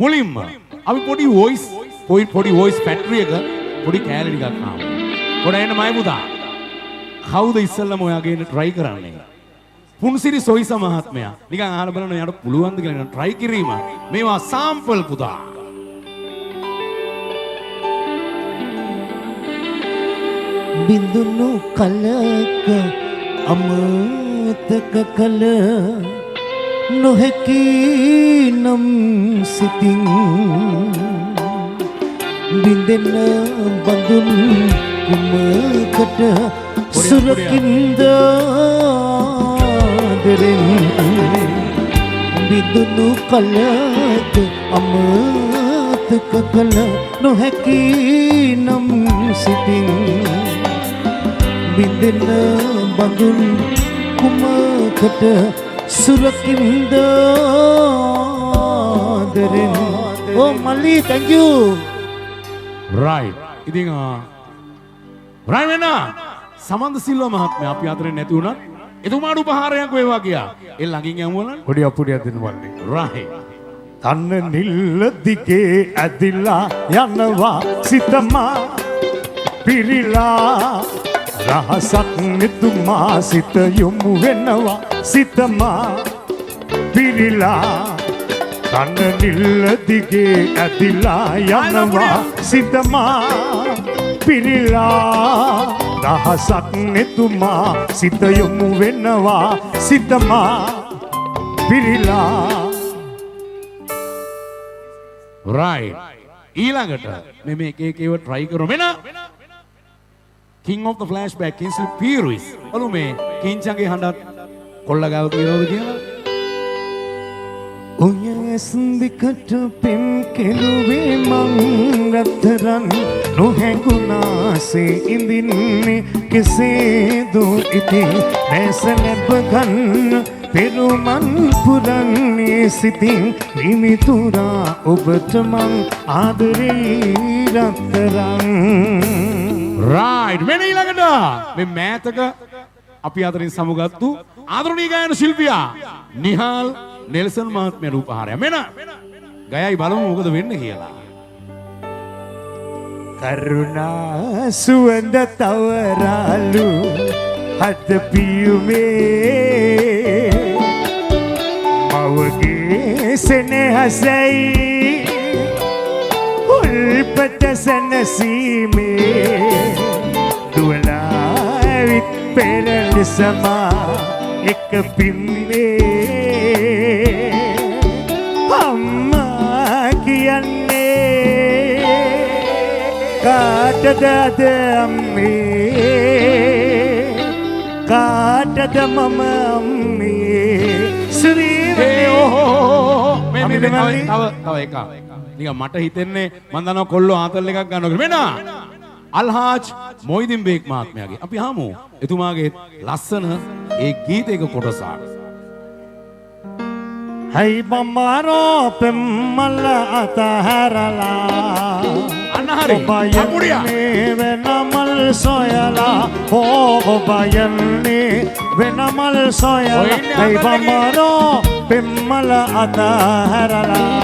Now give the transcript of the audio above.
මුලින්ම අපි පොඩි වොයිස් ෆැක්ටරි එක පොඩි කෑලි ටිකක් ආවා. පොඩ එන්න මයි පුතා. කවුද ඉස්සෙල්ලම ඔයාගේ try කරන්නේ? පුන්සිරි සොයිස මහත්මයා. නිකන් අහලා බලන්න යාට පුළුවන්ද කියලා try කිරීම. මේවා sample පුතා. බිඳුණු කලක අමතක කල නොහැකි නම් සිතින් බින්දෙන බඳුන් කුමකට සුරකින්ද දරෙන් බිඳුණු කලක අමතක කල නොහැකි නම් සිතින් බින්දෙන බඳුන් කුමකට සුරකින්ද දරෙන්. Oh Mali, thank you. Right. ඉතින් right වෙන සමන්ද සිල්වා මහත්මයා අපි අතරේ නැති වුණත් එතුමාට උපහාරයක් වේවා කියා. ඒ ළඟින් යමුවලන්. පොඩි අපුඩියක් දෙන්න වල්ලේ. Right. තන්න නිල්ල දිගේ ඇදිලා යනවා සිතමා පිරිලා රහසක් නිතුමා සිත යොමු වෙනවා සිතමා පිරිලා තන්න නිල්ල දිගේ ඇදිලා යනවා සිතමා පිරිලා රහසක් නිතුමා සිත යොමු වෙනවා සිතමා පිරිලා. Right. ඊළඟට මේ එක ඒව try කරමු වෙන King of the Flashback Kingsley Pierce. බලමු මේ කිංචන්ගේ හඬත් කොල්ල ගාව තියනවද කියලා. ඔය ඇස්දිකට පෙම් කෙළුවේ මං රත්තරන් නොහැඟුණාසේ ඉඳින්නේ කෙසේද ඉතින් දැස නැබ ගන්න පෙරුමන් පුරන්නේ සිතින් නිමිතුරා ඔබට මං ආදරේ රත්තරන්. Right. මෙන්න ඊළඟට මේ මෑතක අපි අතරින් සමුගත්තු ආදරණීය ගායන ශිල්පියා නිහාල් නෙල්සන් මහත්මයාට උපහාරය. මෙන්න ගයයි බලමු මොකද වෙන්නේ කියලා. කරුණා සුවඳ තවරාලු හද පියුමේ මවගේ සෙනෙහසයි උල්පත සැනසීමේ දුවලා ඇවිත් පෙරළි සමා එක පිම්මේ අම්මා කියන්නේ කාටද අද අම්මේ කාටද මම අම්මේ ශ්‍රී මේ තව එකක්. නිකන් මට හිතෙන්නේ මම දන්නවා කොල්ලෝ ආතල් එකක් ගන්නවා කියලා. මෙන්න අල්හාජ් මොයිදින් බේක් මහත්මයාගේ අපි අහමු එතුමාගේ ලස්සන ඒ ගීතයක කොටසක්. හයි බම්මාරෝ පෙම්මල අතහැරලා අන්න හරි අපුඩියා වෙනමල් සොයලා ඔබ යන්නේ වෙනමල් සොයලා හයි බම්මාරෝ පෙම්මල අතහැරලා